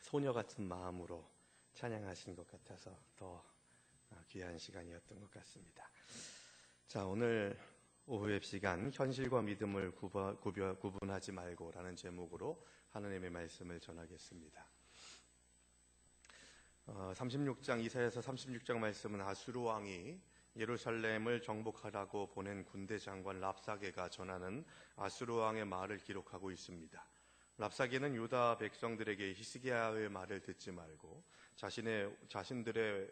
소녀 같은 마음으로 찬양하신 것 같아서 더 귀한 시간이었던 것 같습니다. 자, 오늘 오후의 시간 현실과 믿음을 구분하지 말고라는 제목으로 하나님의 말씀을 전하겠습니다. 36장 이사야서 36장 말씀은 아수르 왕이 예루살렘을 정복하라고 보낸 군대 장관 랍사게가 전하는 아수르 왕의 말을 기록하고 있습니다. 랍사게는 유다 백성들에게 히스기야의 말을 듣지 말고 자신들을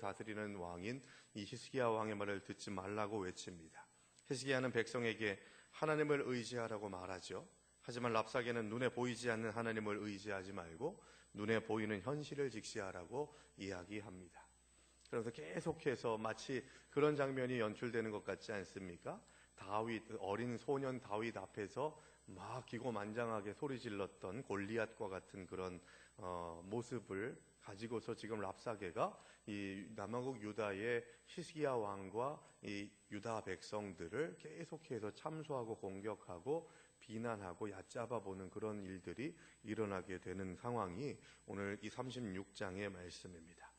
다스리는 왕인 이 히스기야 왕의 말을 듣지 말라고 외칩니다. 히스기야는 백성에게 하나님을 의지하라고 말하죠. 하지만 랍사게는 눈에 보이지 않는 하나님을 의지하지 말고 눈에 보이는 현실을 직시하라고 이야기합니다. 그래서 계속해서 마치 그런 장면이 연출되는 것 같지 않습니까? 어린 소년 다윗 앞에서 막 기고만장하게 소리 질렀던 골리앗과 같은 그런 모습을 가지고서 지금 랍사게가 이 남왕국 유다의 히스기야 왕과 이 유다 백성들을 계속해서 참소하고 공격하고 비난하고 얕잡아 보는 그런 일들이 일어나게 되는 상황이 오늘 이 36장의 말씀입니다.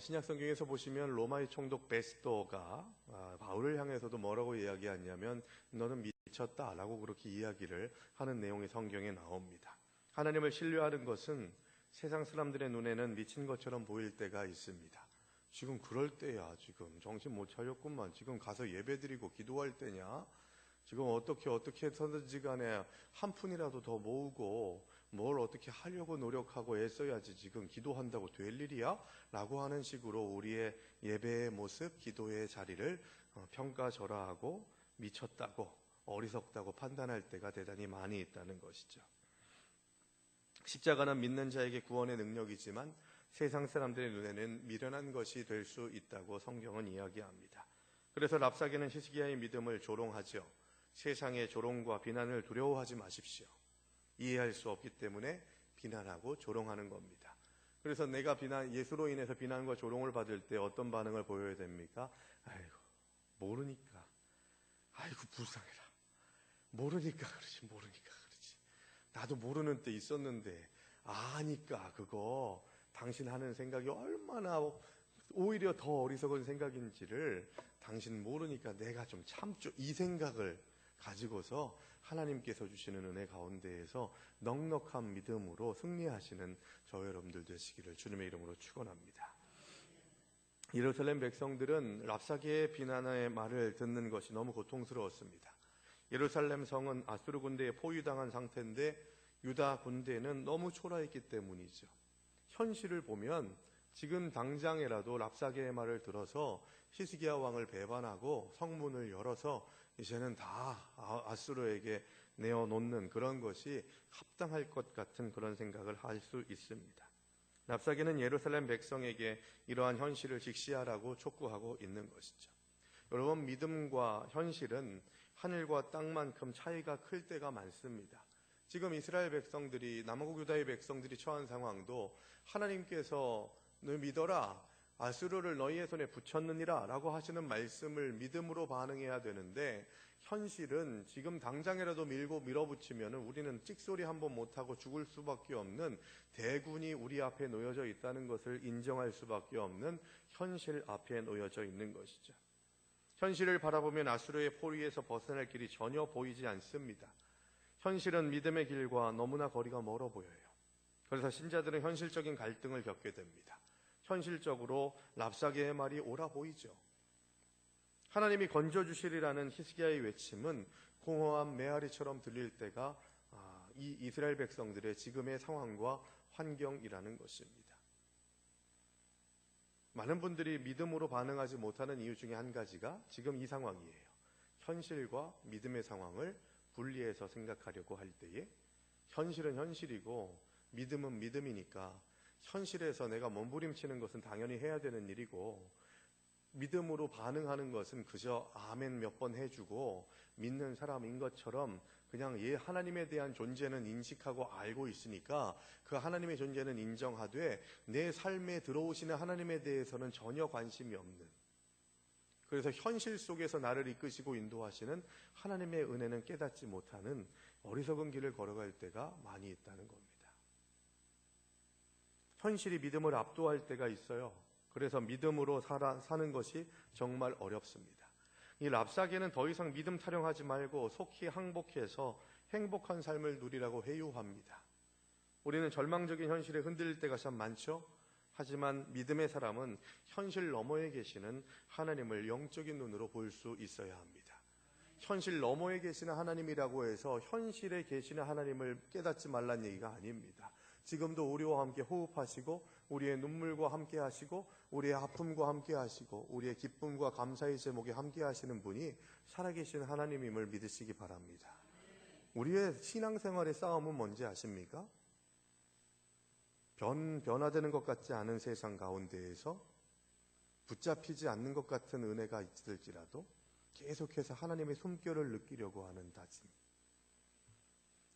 신약성경에서 보시면 로마의 총독 베스토가 바울을 향해서도 뭐라고 이야기하냐면 너는 미쳤다라고 그렇게 이야기를 하는 내용이 성경에 나옵니다. 하나님을 신뢰하는 것은 세상 사람들의 눈에는 미친 것처럼 보일 때가 있습니다. 지금 그럴 때야. 지금 정신 못 차렸구만. 지금 가서 예배드리고 기도할 때냐? 지금 어떻게 해서든지 간에 한 푼이라도 더 모으고 뭘 어떻게 하려고 노력하고 애써야지 지금 기도한다고 될 일이야? 라고 하는 식으로 우리의 예배의 모습, 기도의 자리를 평가절하하고 미쳤다고 어리석다고 판단할 때가 대단히 많이 있다는 것이죠. 십자가는 믿는 자에게 구원의 능력이지만 세상 사람들의 눈에는 미련한 것이 될 수 있다고 성경은 이야기합니다. 그래서 랍사게는 히스기야의 믿음을 조롱하죠. 세상의 조롱과 비난을 두려워하지 마십시오. 이해할 수 없기 때문에 비난하고 조롱하는 겁니다. 그래서 내가 예수로 인해서 비난과 조롱을 받을 때 어떤 반응을 보여야 됩니까? 아이고 모르니까, 아이고 불쌍해라, 모르니까 그러지. 나도 모르는 때 있었는데 아니까 그거 당신 하는 생각이 얼마나 오히려 더 어리석은 생각인지를 당신 모르니까 내가 좀 참죠. 이 생각을 가지고서 하나님께서 주시는 은혜 가운데에서 넉넉한 믿음으로 승리하시는 저 여러분들 되시기를 주님의 이름으로 축원합니다. 예루살렘 백성들은 랍사게의 비난의 말을 듣는 것이 너무 고통스러웠습니다. 예루살렘 성은 아수르 군대에 포위당한 상태인데 유다 군대는 너무 초라했기 때문이죠. 현실을 보면 지금 당장이라도 랍사게의 말을 들어서 히스기야 왕을 배반하고 성문을 열어서 이제는 다 아수르에게 내어놓는 그런 것이 합당할 것 같은 그런 생각을 할 수 있습니다. 랍사게는 예루살렘 백성에게 이러한 현실을 직시하라고 촉구하고 있는 것이죠. 여러분, 믿음과 현실은 하늘과 땅만큼 차이가 클 때가 많습니다. 지금 이스라엘 백성들이, 남왕국 유다의 백성들이 처한 상황도 하나님께서 너 믿어라, 아수르를 너희의 손에 붙였느니라 라고 하시는 말씀을 믿음으로 반응해야 되는데, 현실은 지금 당장이라도 밀어붙이면 우리는 찍소리 한번 못하고 죽을 수밖에 없는 대군이 우리 앞에 놓여져 있다는 것을 인정할 수밖에 없는 현실 앞에 놓여져 있는 것이죠. 현실을 바라보면 아수르의 포위에서 벗어날 길이 전혀 보이지 않습니다. 현실은 믿음의 길과 너무나 거리가 멀어 보여요. 그래서 신자들은 현실적인 갈등을 겪게 됩니다. 현실적으로 랍사게의 말이 옳아 보이죠. 하나님이 건져주시리라는 히스기야의 외침은 공허한 메아리처럼 들릴 때가 이 이스라엘 백성들의 지금의 상황과 환경이라는 것입니다. 많은 분들이 믿음으로 반응하지 못하는 이유 중에 한 가지가 지금 이 상황이에요. 현실과 믿음의 상황을 분리해서 생각하려고 할 때에 현실은 현실이고 믿음은 믿음이니까 현실에서 내가 몸부림치는 것은 당연히 해야 되는 일이고 믿음으로 반응하는 것은 그저 아멘 몇 번 해주고 믿는 사람인 것처럼 그냥 하나님에 대한 존재는 인식하고 알고 있으니까 그 하나님의 존재는 인정하되 내 삶에 들어오시는 하나님에 대해서는 전혀 관심이 없는, 그래서 현실 속에서 나를 이끄시고 인도하시는 하나님의 은혜는 깨닫지 못하는 어리석은 길을 걸어갈 때가 많이 있다는 겁니다. 현실이 믿음을 압도할 때가 있어요. 그래서 믿음으로 사는 것이 정말 어렵습니다. 이 랍사게는 더 이상 믿음 타령하지 말고 속히 항복해서 행복한 삶을 누리라고 회유합니다. 우리는 절망적인 현실에 흔들릴 때가 참 많죠. 하지만 믿음의 사람은 현실 너머에 계시는 하나님을 영적인 눈으로 볼 수 있어야 합니다. 현실 너머에 계시는 하나님이라고 해서 현실에 계시는 하나님을 깨닫지 말란 얘기가 아닙니다. 지금도 우리와 함께 호흡하시고 우리의 눈물과 함께 하시고 우리의 아픔과 함께 하시고 우리의 기쁨과 감사의 제목에 함께 하시는 분이 살아계신 하나님임을 믿으시기 바랍니다. 우리의 신앙생활의 싸움은 뭔지 아십니까? 변화되는 것 같지 않은 세상 가운데에서 붙잡히지 않는 것 같은 은혜가 있을지라도 계속해서 하나님의 숨결을 느끼려고 하는 다짐.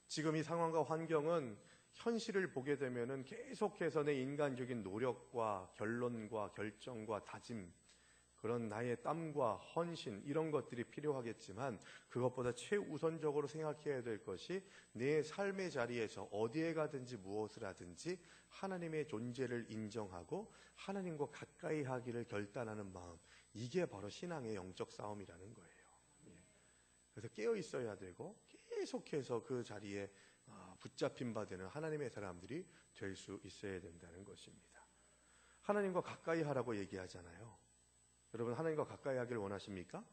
지금 이 상황과 환경은 현실을 보게 되면은 계속해서 내 인간적인 노력과 결론과 결정과 다짐, 그런 나의 땀과 헌신 이런 것들이 필요하겠지만 그것보다 최우선적으로 생각해야 될 것이 내 삶의 자리에서 어디에 가든지 무엇을 하든지 하나님의 존재를 인정하고 하나님과 가까이 하기를 결단하는 마음, 이게 바로 신앙의 영적 싸움이라는 거예요. 그래서 깨어 있어야 되고 계속해서 그 자리에 붙잡힌 바 되는 하나님의 사람들이 될 수 있어야 된다는 것입니다. 하나님과 가까이 하라고 얘기하잖아요. 여러분, 하나님과 가까이 하기를 원하십니까?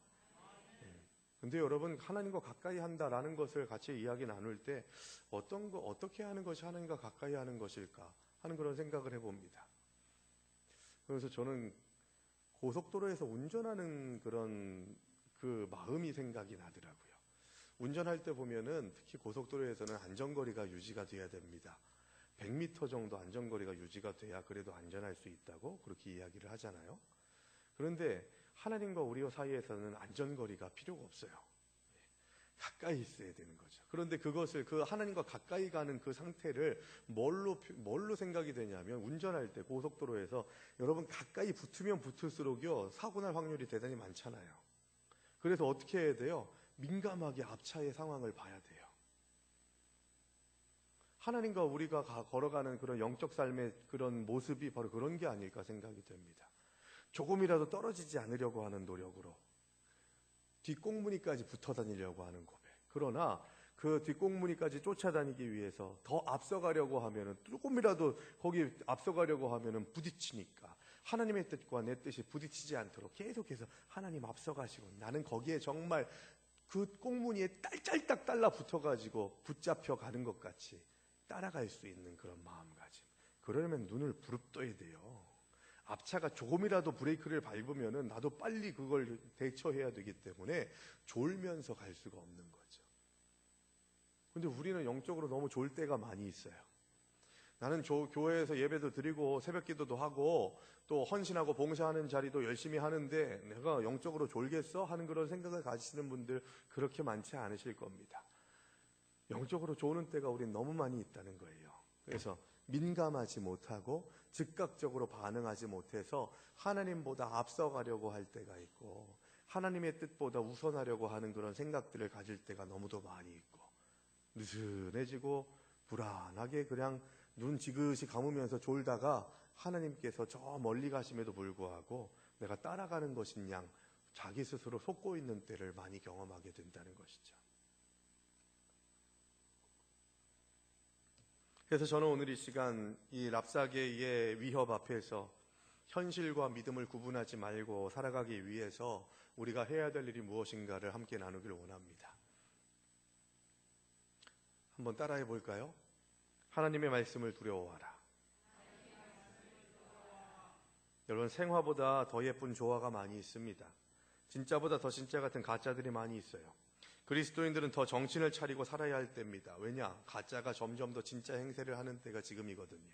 근데 여러분, 하나님과 가까이 한다라는 것을 같이 이야기 나눌 때 어떻게 하는 것이 하나님과 가까이 하는 것일까 하는 그런 생각을 해봅니다. 그래서 저는 고속도로에서 운전하는 그런 그 마음이 생각이 나더라고요. 운전할 때 보면은 특히 고속도로에서는 안전거리가 유지가 돼야 됩니다. 100m 정도 안전거리가 유지가 돼야 그래도 안전할 수 있다고 그렇게 이야기를 하잖아요. 그런데 하나님과 우리 사이에서는 안전거리가 필요가 없어요. 가까이 있어야 되는 거죠. 그런데 그것을 그 하나님과 가까이 가는 그 상태를 뭘로 생각이 되냐면 운전할 때 고속도로에서 여러분 가까이 붙으면 붙을수록요 사고 날 확률이 대단히 많잖아요. 그래서 어떻게 해야 돼요? 민감하게 앞차의 상황을 봐야 돼요. 하나님과 우리가 걸어가는 그런 영적 삶의 그런 모습이 바로 그런 게 아닐까 생각이 됩니다. 조금이라도 떨어지지 않으려고 하는 노력으로 뒷꽁무니까지 붙어 다니려고 하는 고백. 그러나 그 뒷꽁무니까지 쫓아다니기 위해서 더 앞서가려고 하면은 조금이라도 거기 앞서가려고 하면은 부딪히니까 하나님의 뜻과 내 뜻이 부딪히지 않도록 계속해서 하나님 앞서가시고 나는 거기에 정말 그 꽁무니에 딸짤딱 달라붙어가지고 붙잡혀 가는 것 같이 따라갈 수 있는 그런 마음가짐. 그러려면 눈을 부릅떠야 돼요. 앞차가 조금이라도 브레이크를 밟으면은 나도 빨리 그걸 대처해야 되기 때문에 졸면서 갈 수가 없는 거죠. 근데 우리는 영적으로 너무 졸 때가 많이 있어요. 나는 교회에서 예배도 드리고 새벽 기도도 하고 또 헌신하고 봉사하는 자리도 열심히 하는데 내가 영적으로 졸겠어? 하는 그런 생각을 가지시는 분들 그렇게 많지 않으실 겁니다. 영적으로 조는 때가 우린 너무 많이 있다는 거예요. 그래서 민감하지 못하고 즉각적으로 반응하지 못해서 하나님보다 앞서가려고 할 때가 있고 하나님의 뜻보다 우선하려고 하는 그런 생각들을 가질 때가 너무도 많이 있고 느슨해지고 불안하게 그냥 눈 지그시 감으면서 졸다가 하나님께서 저 멀리 가심에도 불구하고 내가 따라가는 것인 양 자기 스스로 속고 있는 때를 많이 경험하게 된다는 것이죠. 그래서 저는 오늘 이 시간 이 랍사게의 위협 앞에서 현실과 믿음을 구분하지 말고 살아가기 위해서 우리가 해야 될 일이 무엇인가를 함께 나누길 원합니다. 한번 따라해 볼까요? 하나님의 말씀을 두려워하라. 여러분, 생화보다 더 예쁜 조화가 많이 있습니다. 진짜보다 더 진짜 같은 가짜들이 많이 있어요. 그리스도인들은 더 정신을 차리고 살아야 할 때입니다. 왜냐? 가짜가 점점 더 진짜 행세를 하는 때가 지금이거든요.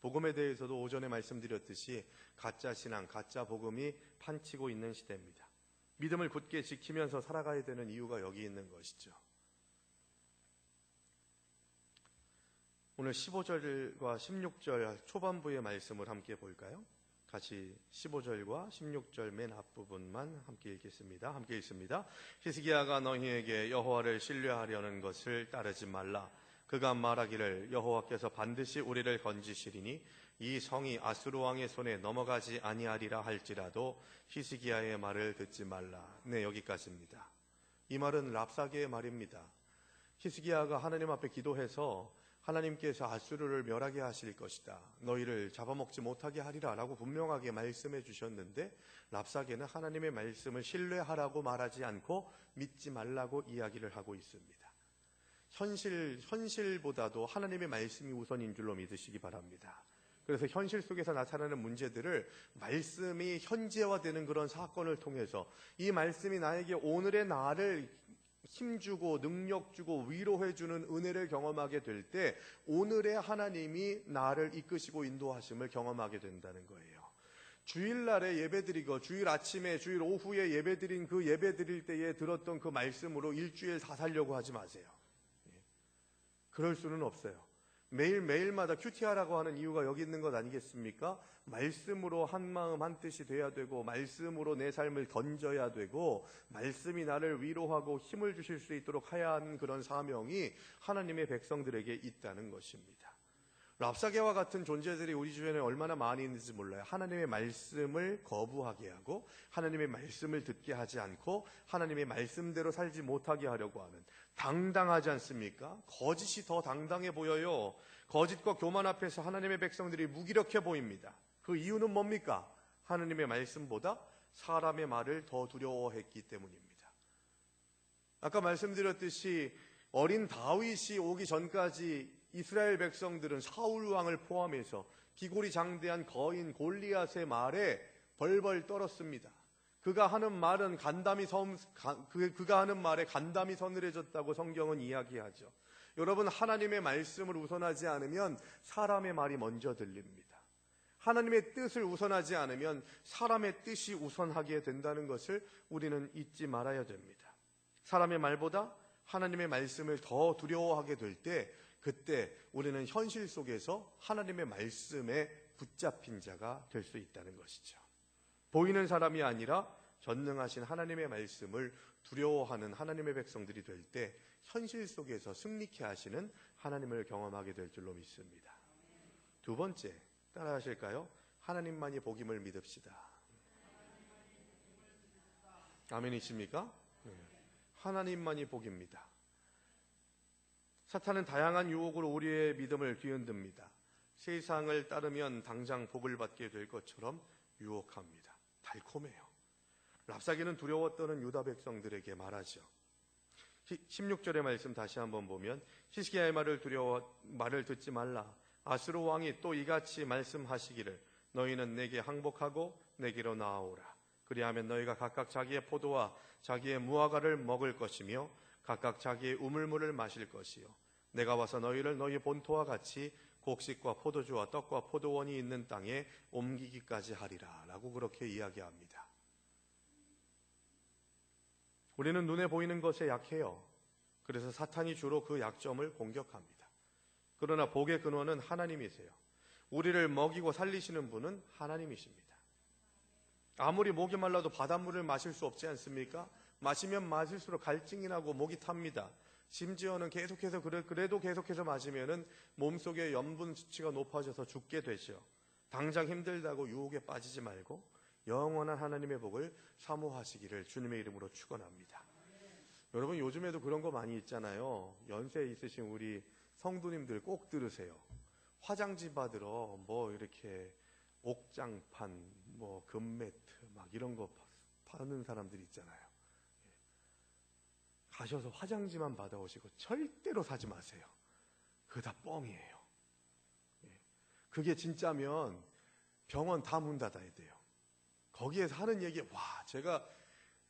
복음에 대해서도 오전에 말씀드렸듯이 가짜 신앙, 가짜 복음이 판치고 있는 시대입니다. 믿음을 굳게 지키면서 살아가야 되는 이유가 여기 있는 것이죠. 오늘 15절과 16절 초반부의 말씀을 함께 볼까요? 같이 15절과 16절 맨 앞부분만 함께 읽겠습니다. 함께 읽습니다. 히스기야가 너희에게 여호와를 신뢰하려는 것을 따르지 말라. 그가 말하기를 여호와께서 반드시 우리를 건지시리니 이 성이 아수르 왕의 손에 넘어가지 아니하리라 할지라도 히스기야의 말을 듣지 말라. 네, 여기까지입니다. 이 말은 랍사게의 말입니다. 히스기야가 하나님 앞에 기도해서 하나님께서 아수르를 멸하게 하실 것이다, 너희를 잡아먹지 못하게 하리라 라고 분명하게 말씀해 주셨는데, 랍사게는 하나님의 말씀을 신뢰하라고 말하지 않고 믿지 말라고 이야기를 하고 있습니다. 현실보다도 하나님의 말씀이 우선인 줄로 믿으시기 바랍니다. 그래서 현실 속에서 나타나는 문제들을 말씀이 현재화되는 그런 사건을 통해서 이 말씀이 나에게 오늘의 나를 힘주고 능력주고 위로해주는 은혜를 경험하게 될 때 오늘의 하나님이 나를 이끄시고 인도하심을 경험하게 된다는 거예요. 주일날에 예배드리고 주일 아침에 주일 오후에 예배드린 그 예배드릴 때에 들었던 그 말씀으로 일주일 다 살려고 하지 마세요. 그럴 수는 없어요. 매일매일마다 큐티하라고 하는 이유가 여기 있는 것 아니겠습니까? 말씀으로 한 마음 한 뜻이 돼야 되고, 말씀으로 내 삶을 던져야 되고, 말씀이 나를 위로하고 힘을 주실 수 있도록 해야 하는 그런 사명이 하나님의 백성들에게 있다는 것입니다. 랍사게와 같은 존재들이 우리 주변에 얼마나 많이 있는지 몰라요. 하나님의 말씀을 거부하게 하고 하나님의 말씀을 듣게 하지 않고 하나님의 말씀대로 살지 못하게 하려고 하는, 당당하지 않습니까? 거짓이 더 당당해 보여요. 거짓과 교만 앞에서 하나님의 백성들이 무기력해 보입니다. 그 이유는 뭡니까? 하나님의 말씀보다 사람의 말을 더 두려워했기 때문입니다. 아까 말씀드렸듯이 어린 다윗이 오기 전까지 이스라엘 백성들은 사울 왕을 포함해서 기골이 장대한 거인 골리앗의 말에 벌벌 떨었습니다. 그가 하는 말에 간담이 서늘해졌다고 성경은 이야기하죠. 여러분, 하나님의 말씀을 우선하지 않으면 사람의 말이 먼저 들립니다. 하나님의 뜻을 우선하지 않으면 사람의 뜻이 우선하게 된다는 것을 우리는 잊지 말아야 됩니다. 사람의 말보다 하나님의 말씀을 더 두려워하게 될 때, 그때 우리는 현실 속에서 하나님의 말씀에 붙잡힌 자가 될 수 있다는 것이죠. 보이는 사람이 아니라 전능하신 하나님의 말씀을 두려워하는 하나님의 백성들이 될 때 현실 속에서 승리케 하시는 하나님을 경험하게 될 줄로 믿습니다. 두 번째, 따라 하실까요? 하나님만이 복임을 믿읍시다. 아멘이십니까? 하나님만이 복입니다. 사탄은 다양한 유혹으로 우리의 믿음을 뒤흔듭니다. 세상을 따르면 당장 복을 받게 될 것처럼 유혹합니다. 달콤해요. 랍사게는 두려웠던 유다 백성들에게 말하죠. 16절의 말씀 다시 한번 보면, 히스기야의 말을 듣지 말라. 아수르 왕이 또 이같이 말씀하시기를 너희는 내게 항복하고 내게로 나아오라. 그리하면 너희가 각각 자기의 포도와 자기의 무화과를 먹을 것이며 각각 자기의 우물물을 마실 것이요, 내가 와서 너희를 너희 본토와 같이 곡식과 포도주와 떡과 포도원이 있는 땅에 옮기기까지 하리라 라고 그렇게 이야기합니다. 우리는 눈에 보이는 것에 약해요. 그래서 사탄이 주로 그 약점을 공격합니다. 그러나 복의 근원은 하나님이세요. 우리를 먹이고 살리시는 분은 하나님이십니다. 아무리 목이 말라도 바닷물을 마실 수 없지 않습니까? 마시면 마실수록 갈증이 나고 목이 탑니다. 심지어는 그래도 계속해서 마시면은 몸속의 염분 수치가 높아져서 죽게 되죠. 당장 힘들다고 유혹에 빠지지 말고 영원한 하나님의 복을 사모하시기를 주님의 이름으로 축원합니다. 여러분, 요즘에도 그런 거 많이 있잖아요. 연세 있으신 우리 성도님들 꼭 들으세요. 화장지 받으러 뭐 이렇게 옥장판, 뭐 금매트 막 이런 거 파는 사람들 있잖아요. 가셔서 화장지만 받아오시고 절대로 사지 마세요. 그거 다 뻥이에요. 그게 진짜면 병원 다 문 닫아야 돼요. 거기에서 하는 얘기, 제가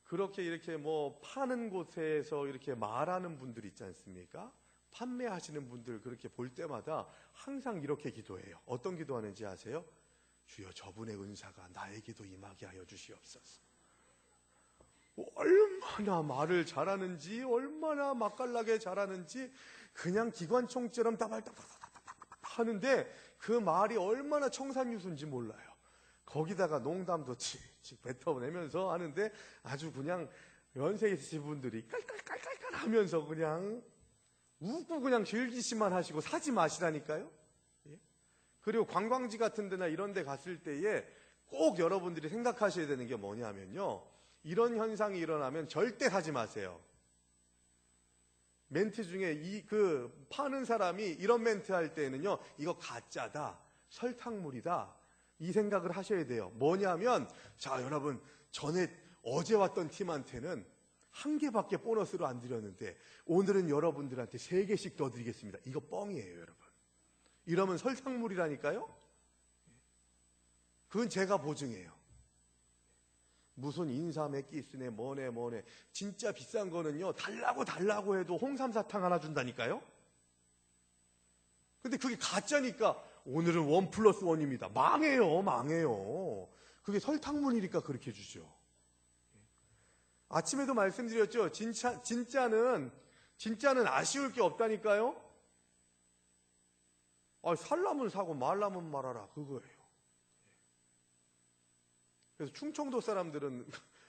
그렇게 이렇게 뭐 파는 곳에서 이렇게 말하는 분들 있지 않습니까? 판매하시는 분들 그렇게 볼 때마다 항상 이렇게 기도해요. 어떤 기도하는지 아세요? 주여, 저분의 은사가 나에게도 임하게 하여 주시옵소서. 얼마나 말을 잘하는지, 얼마나 맛깔나게 잘하는지 그냥 기관총처럼 따발따발따발 하는데 그 말이 얼마나 청산유수인지 몰라요. 거기다가 농담도 칙칙 뱉어내면서 하는데 아주 그냥 연세 있으신 분들이 깔깔깔깔깔 하면서 그냥 웃고 그냥 즐기시만 하시고 사지 마시라니까요. 예? 그리고 관광지 같은 데나 이런 데 갔을 때에 꼭 여러분들이 생각하셔야 되는 게 뭐냐면요, 이런 현상이 일어나면 절대 사지 마세요. 멘트 중에 파는 사람이 이런 멘트 할 때는요, 이거 가짜다, 설탕물이다, 이 생각을 하셔야 돼요. 뭐냐면, 자, 여러분, 어제 왔던 팀한테는 1개밖에 보너스로 안 드렸는데 오늘은 여러분들한테 3개씩 더 드리겠습니다. 이거 뻥이에요, 여러분. 이러면 설탕물이라니까요. 그건 제가 보증해요. 무슨 인삼액기스네 뭐네 진짜 비싼 거는요, 달라고 해도 홍삼사탕 하나 준다니까요. 근데 그게 가짜니까 오늘은 1+1입니다. 망해요. 그게 설탕물이니까 그렇게 주죠. 아침에도 말씀드렸죠. 진짜는 아쉬울 게 없다니까요. 살라면 사고 말라면 말아라, 그거예요. 그래서 충청도 사람들은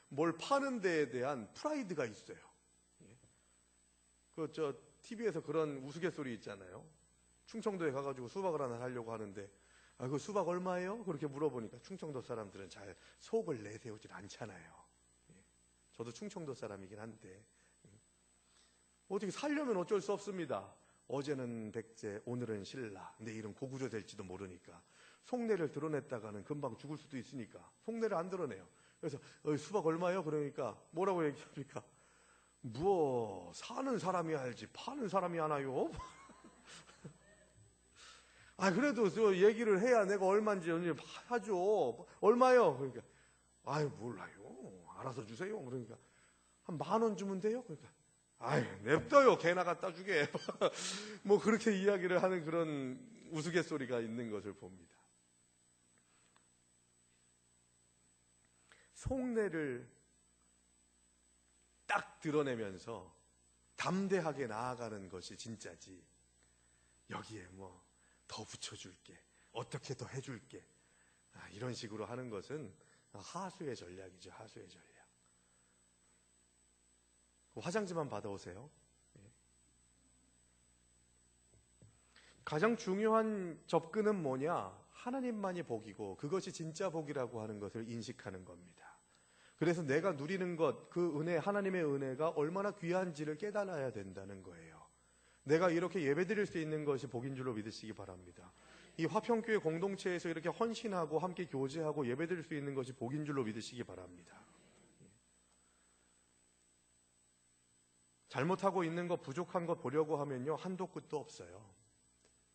뭘 파는 데에 대한 프라이드가 있어요. TV에서 그런 우스갯소리 있잖아요. 충청도에 가가지고 수박을 하나 사려고 하는데, 그 수박 얼마예요? 그렇게 물어보니까 충청도 사람들은 잘 속을 내세우질 않잖아요. 저도 충청도 사람이긴 한데, 어떻게 살려면 어쩔 수 없습니다. 어제는 백제, 오늘은 신라, 내일은 고구려 될지도 모르니까 속내를 드러냈다가는 금방 죽을 수도 있으니까 속내를 안 드러내요. 그래서 수박 얼마예요? 그러니까 뭐라고 얘기합니까? 사는 사람이 알지 파는 사람이 하나요? 그래도 얘기를 해야 내가 얼마인지 하죠. 얼마요? 그러니까 몰라요. 알아서 주세요. 그러니까 한 10,000원 주면 돼요. 그러니까 냅둬요. 개나 갖다 주게. 뭐 그렇게 이야기를 하는 그런 우스갯소리가 있는 것을 봅니다. 속내를 딱 드러내면서 담대하게 나아가는 것이 진짜지, 여기에 더 붙여줄게, 어떻게 더 해줄게, 이런 식으로 하는 것은 하수의 전략이죠. 하수의 전략. 화장지만 받아오세요. 가장 중요한 접근은 뭐냐? 하나님만이 복이고 그것이 진짜 복이라고 하는 것을 인식하는 겁니다. 그래서 내가 누리는 것, 그 은혜, 하나님의 은혜가 얼마나 귀한지를 깨달아야 된다는 거예요. 내가 이렇게 예배드릴 수 있는 것이 복인 줄로 믿으시기 바랍니다. 이 화평교회 공동체에서 이렇게 헌신하고 함께 교제하고 예배드릴 수 있는 것이 복인 줄로 믿으시기 바랍니다. 잘못하고 있는 것, 부족한 것 보려고 하면요, 한도 끝도 없어요.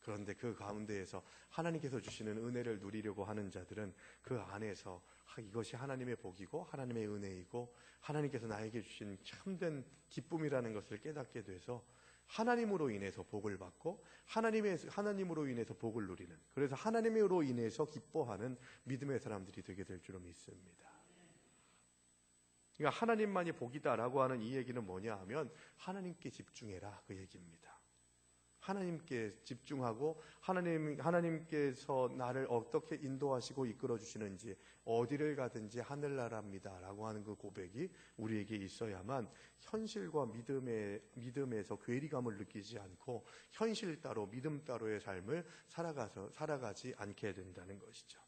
그런데 그 가운데에서 하나님께서 주시는 은혜를 누리려고 하는 자들은 그 안에서 이것이 하나님의 복이고 하나님의 은혜이고 하나님께서 나에게 주신 참된 기쁨이라는 것을 깨닫게 돼서 하나님으로 인해서 복을 받고 하나님으로 인해서 복을 누리는, 그래서 하나님으로 인해서 기뻐하는 믿음의 사람들이 되게 될 줄로 믿습니다. 그러니까 하나님만이 복이다라고 하는 이 얘기는 뭐냐 하면 하나님께 집중해라, 그 얘기입니다. 하나님께 집중하고 하나님께서 나를 어떻게 인도하시고 이끌어 주시는지, 어디를 가든지 하늘나라입니다 라고 하는 그 고백이 우리에게 있어야만 현실과 믿음에서 괴리감을 느끼지 않고 현실 따로 믿음 따로의 삶을 살아가지 않게 된다는 것이죠.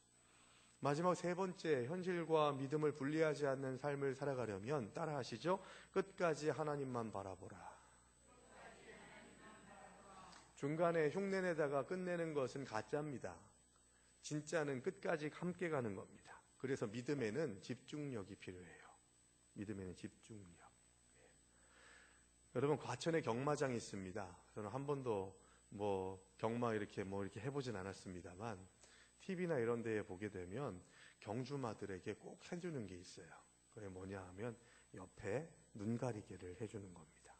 마지막 3번째, 현실과 믿음을 분리하지 않는 삶을 살아가려면 따라하시죠. 끝까지 하나님만 바라보라. 중간에 흉내내다가 끝내는 것은 가짜입니다. 진짜는 끝까지 함께 가는 겁니다. 그래서 믿음에는 집중력이 필요해요. 믿음에는 집중력. 여러분, 과천에 경마장이 있습니다. 저는 한 번도 경마 이렇게 해보진 않았습니다만 TV나 이런 데에 보게 되면 경주마들에게 꼭 해주는 게 있어요. 그게 뭐냐 하면 옆에 눈가리개를 해주는 겁니다.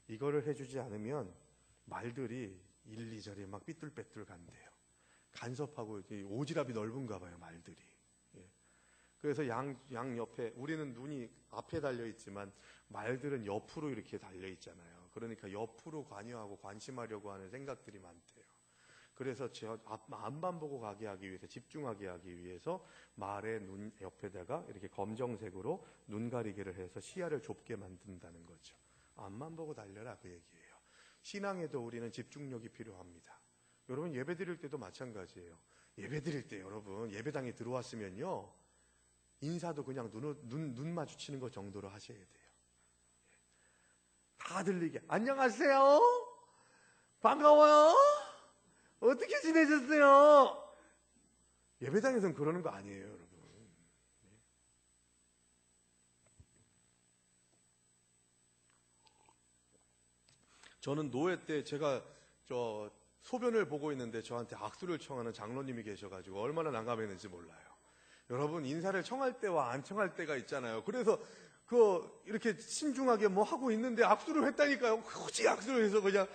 이거를 해주지 않으면 말들이 1, 2절에 막 삐뚤빼뚤 간대요. 간섭하고 오지랖이 넓은가 봐요, 말들이. 그래서 양 옆에, 우리는 눈이 앞에 달려있지만 말들은 옆으로 이렇게 달려있잖아요. 그러니까 옆으로 관여하고 관심하려고 하는 생각들이 많대요. 그래서 앞만 보고 가게 하기 위해서, 집중하게 하기 위해서 말의 눈 옆에다가 이렇게 검정색으로 눈 가리개를 해서 시야를 좁게 만든다는 거죠. 앞만 보고 달려라, 그 얘기예요. 신앙에도 우리는 집중력이 필요합니다. 여러분, 예배 드릴 때도 마찬가지예요. 예배 드릴 때 여러분, 예배당에 들어왔으면요, 인사도 그냥 눈 마주치는 것 정도로 하셔야 돼요. 다 들리게, 안녕하세요, 반가워요, 어떻게 지내셨어요? 예배당에서는 그러는 거 아니에요, 여러분. 저는 노회 때 제가 소변을 보고 있는데 저한테 악수를 청하는 장로님이 계셔가지고 얼마나 난감했는지 몰라요. 여러분, 인사를 청할 때와 안 청할 때가 있잖아요. 그래서 이렇게 신중하게 뭐 하고 있는데 악수를 했다니까요. 굳이 악수를 해서 그냥.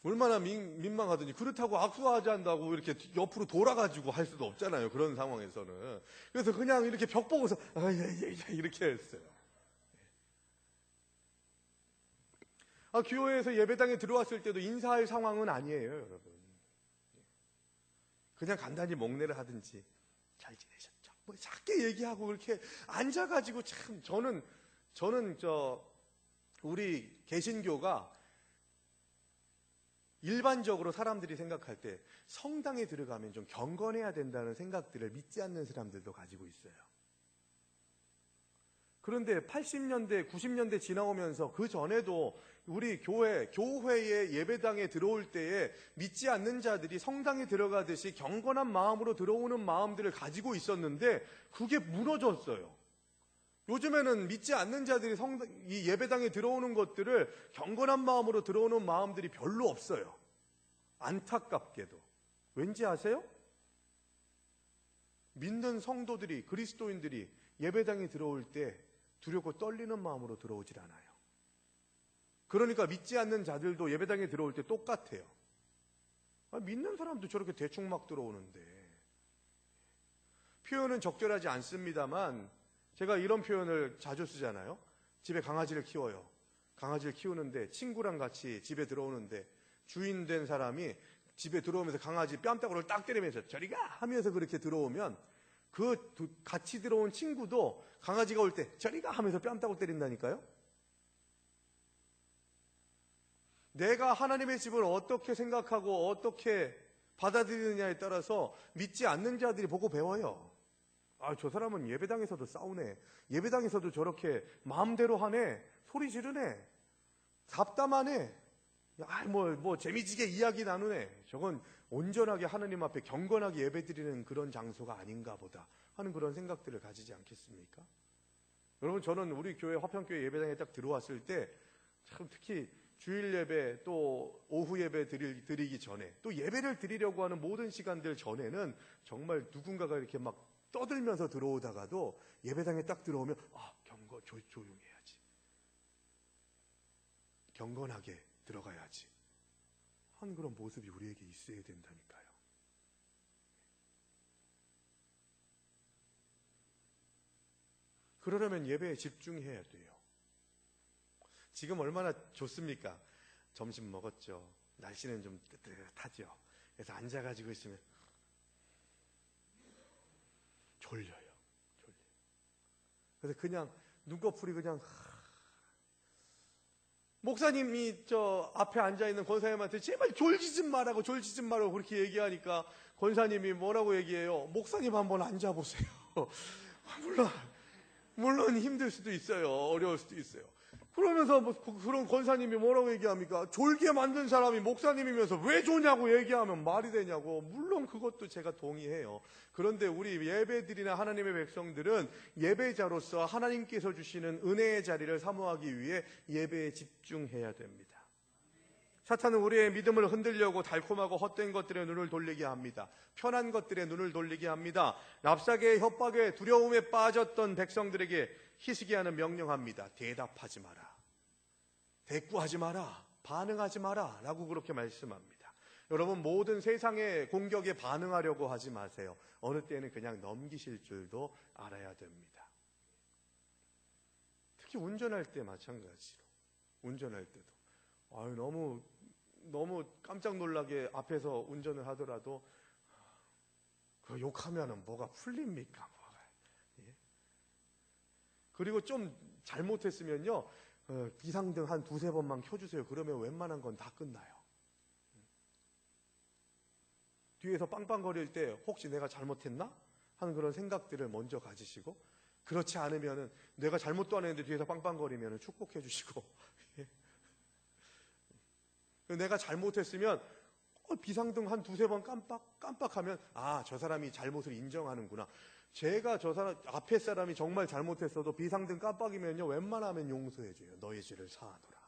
얼마나 민망하더니, 그렇다고 악수하지 않다고 이렇게 옆으로 돌아가지고 할 수도 없잖아요, 그런 상황에서는. 그래서 그냥 이렇게 벽 보고서 이렇게 했어요. 교회에서 예배당에 들어왔을 때도 인사할 상황은 아니에요, 여러분. 그냥 간단히 목례를 하든지, 잘 지내셨죠? 뭐 작게 얘기하고 그렇게 앉아가지고, 참 저는 우리 개신교가 일반적으로 사람들이 생각할 때 성당에 들어가면 좀 경건해야 된다는 생각들을 믿지 않는 사람들도 가지고 있어요. 그런데 80년대, 90년대 지나오면서 그 전에도 우리 교회의 예배당에 들어올 때에 믿지 않는 자들이 성당에 들어가듯이 경건한 마음으로 들어오는 마음들을 가지고 있었는데 그게 무너졌어요. 요즘에는 믿지 않는 자들이 이 예배당에 들어오는 것들을 경건한 마음으로 들어오는 마음들이 별로 없어요. 안타깝게도. 왠지 아세요? 믿는 성도들이, 그리스도인들이 예배당에 들어올 때 두렵고 떨리는 마음으로 들어오질 않아요. 그러니까 믿지 않는 자들도 예배당에 들어올 때 똑같아요. 믿는 사람도 저렇게 대충 막 들어오는데. 표현은 적절하지 않습니다만 제가 이런 표현을 자주 쓰잖아요. 집에 강아지를 키워요. 강아지를 키우는데 친구랑 같이 집에 들어오는데 주인 된 사람이 집에 들어오면서 강아지 뺨따구를 딱 때리면서 저리 가! 하면서 그렇게 들어오면 같이 들어온 친구도 강아지가 올 때 저리 가! 하면서 뺨따구 때린다니까요. 내가 하나님의 집을 어떻게 생각하고 어떻게 받아들이느냐에 따라서 믿지 않는 자들이 보고 배워요. 저 사람은 예배당에서도 싸우네. 예배당에서도 저렇게 마음대로 하네. 소리 지르네. 잡담하네. 뭐 재미지게 이야기 나누네. 저건 온전하게 하나님 앞에 경건하게 예배드리는 그런 장소가 아닌가 보다 하는 그런 생각들을 가지지 않겠습니까? 여러분, 저는 우리 교회 화평교회 예배당에 딱 들어왔을 때 참 특히 주일 예배 또 오후 예배 드리기 전에 또 예배를 드리려고 하는 모든 시간들 전에는 정말 누군가가 이렇게 막 떠들면서 들어오다가도 예배당에 딱 들어오면 조용해야지. 경건하게 들어가야지. 한 그런 모습이 우리에게 있어야 된다니까요. 그러려면 예배에 집중해야 돼요. 지금 얼마나 좋습니까? 점심 먹었죠. 날씨는 좀 뜨뜻하죠. 그래서 앉아가지고 있으면 졸려요. 그래서 그냥 눈꺼풀이 그냥 목사님이 저 앞에 앉아있는 권사님한테 제발 졸지지 말라고 그렇게 얘기하니까 권사님이 뭐라고 얘기해요? 목사님 한번 앉아보세요. 물론 힘들 수도 있어요. 어려울 수도 있어요. 그러면서 그런 권사님이 뭐라고 얘기합니까? 졸게 만든 사람이 목사님이면서 왜 조냐고 얘기하면 말이 되냐고. 물론 그것도 제가 동의해요. 그런데 우리 예배드리는 하나님의 백성들은 예배자로서 하나님께서 주시는 은혜의 자리를 사모하기 위해 예배에 집중해야 됩니다. 사탄은 우리의 믿음을 흔들려고 달콤하고 헛된 것들에 눈을 돌리게 합니다. 편한 것들에 눈을 돌리게 합니다. 랍사계의 협박에 두려움에 빠졌던 백성들에게 히스기야는 명령합니다. 대답하지 마라. 대꾸하지 마라. 반응하지 마라. 라고 그렇게 말씀합니다. 여러분, 모든 세상의 공격에 반응하려고 하지 마세요. 어느 때는 그냥 넘기실 줄도 알아야 됩니다. 특히 운전할 때 마찬가지로 운전할 때도 너무 깜짝 놀라게 앞에서 운전을 하더라도 그 욕하면은 뭐가 풀립니까? 예? 그리고 좀 잘못했으면요 비상등 한 두세 번만 켜주세요. 그러면 웬만한 건 다 끝나요. 뒤에서 빵빵거릴 때 혹시 내가 잘못했나? 하는 그런 생각들을 먼저 가지시고, 그렇지 않으면은 내가 잘못도 안 했는데 뒤에서 빵빵거리면 축복해 주시고 내가 잘못했으면 비상등 한 두세 번 깜빡하면 저 사람이 잘못을 인정하는구나. 제가 저 사람 앞에 사람이 정말 잘못했어도 비상등 깜빡이면요 웬만하면 용서해줘요. 너의 죄를 사하노라.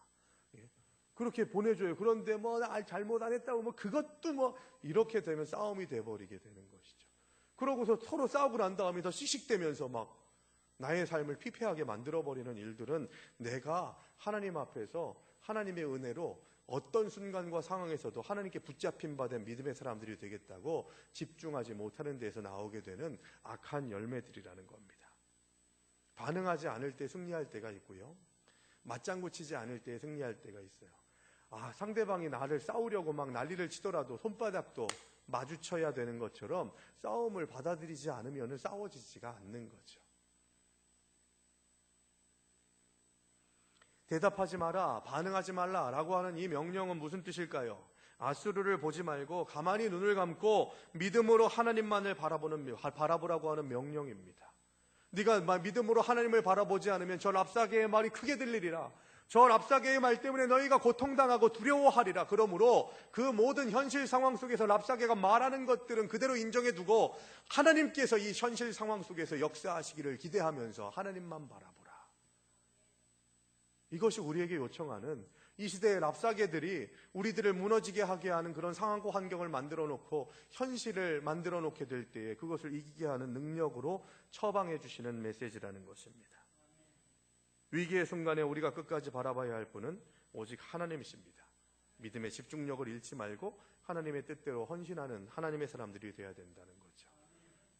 그렇게 보내줘요. 그런데 잘못 안 했다고 그것도 이렇게 되면 싸움이 돼버리게 되는 것이죠. 그러고서 서로 싸우고 난 다음에 더 씩씩대면서 나의 삶을 피폐하게 만들어버리는 일들은 내가 하나님 앞에서 하나님의 은혜로 어떤 순간과 상황에서도 하나님께 붙잡힌 바 된 믿음의 사람들이 되겠다고 집중하지 못하는 데에서 나오게 되는 악한 열매들이라는 겁니다. 반응하지 않을 때 승리할 때가 있고요, 맞장구 치지 않을 때 승리할 때가 있어요. 상대방이 나를 싸우려고 난리를 치더라도 손바닥도 마주쳐야 되는 것처럼 싸움을 받아들이지 않으면 싸워지지가 않는 거죠. 대답하지 마라, 반응하지 말라라고 하는 이 명령은 무슨 뜻일까요? 아수르를 보지 말고 가만히 눈을 감고 믿음으로 하나님만을 바라보라고 하는 명령입니다. 네가 믿음으로 하나님을 바라보지 않으면 저 랍사게의 말이 크게 들리리라. 저 랍사게의 말 때문에 너희가 고통당하고 두려워하리라. 그러므로 그 모든 현실 상황 속에서 랍사게가 말하는 것들은 그대로 인정해 두고 하나님께서 이 현실 상황 속에서 역사하시기를 기대하면서 하나님만 바라보라. 이것이 우리에게 요청하는, 이 시대의 랍사게들이 우리들을 무너지게 하게 하는 그런 상황과 환경을 만들어 놓고 현실을 만들어 놓게 될 때에 그것을 이기게 하는 능력으로 처방해 주시는 메시지라는 것입니다. 위기의 순간에 우리가 끝까지 바라봐야 할 분은 오직 하나님이십니다. 믿음의 집중력을 잃지 말고 하나님의 뜻대로 헌신하는 하나님의 사람들이 되어야 된다는 거죠.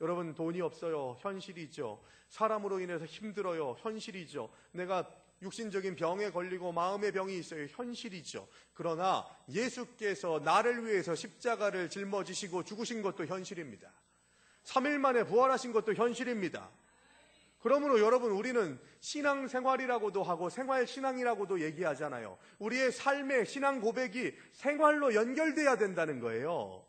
여러분, 돈이 없어요. 현실이죠. 사람으로 인해서 힘들어요. 현실이죠. 내가 육신적인 병에 걸리고 마음의 병이 있어요. 현실이죠. 그러나 예수께서 나를 위해서 십자가를 짊어지시고 죽으신 것도 현실입니다. 3일 만에 부활하신 것도 현실입니다. 그러므로 여러분, 우리는 신앙생활이라고도 하고 생활신앙이라고도 얘기하잖아요. 우리의 삶의 신앙 고백이 생활로 연결돼야 된다는 거예요.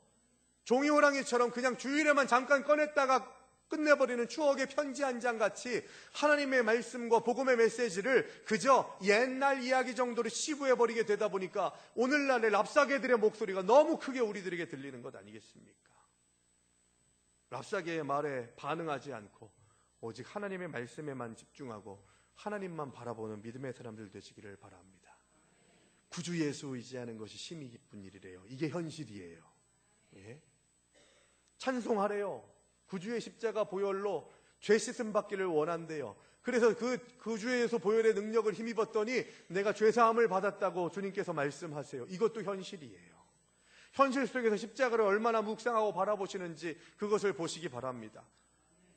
종이호랑이처럼 그냥 주일에만 잠깐 꺼냈다가 끝내버리는 추억의 편지 한 장 같이 하나님의 말씀과 복음의 메시지를 그저 옛날 이야기 정도로 치부해버리게 되다 보니까 오늘날의 랍사게들의 목소리가 너무 크게 우리들에게 들리는 것 아니겠습니까? 랍사게의 말에 반응하지 않고 오직 하나님의 말씀에만 집중하고 하나님만 바라보는 믿음의 사람들 되시기를 바랍니다. 구주 예수 의지하는 것이 심히 기쁜 일이래요. 이게 현실이에요. 예? 찬송하래요. 구주의 십자가 보혈로 죄 씻음 받기를 원한대요. 그래서 그 구주의 예수 보혈의 능력을 힘입었더니 내가 죄사함을 받았다고 주님께서 말씀하세요. 이것도 현실이에요. 현실 속에서 십자가를 얼마나 묵상하고 바라보시는지 그것을 보시기 바랍니다.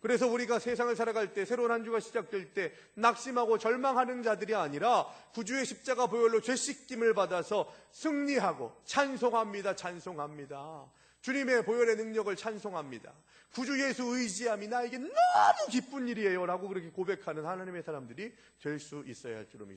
그래서 우리가 세상을 살아갈 때, 새로운 한 주가 시작될 때 낙심하고 절망하는 자들이 아니라 구주의 십자가 보혈로 죄 씻김을 받아서 승리하고 찬송합니다. 찬송합니다. 주님의 보혈의 능력을 찬송합니다. 구주 예수 의지함이 나에게 너무 기쁜 일이에요 라고 그렇게 고백하는 하나님의 사람들이 될 수 있어야 할 줄로 믿습니다.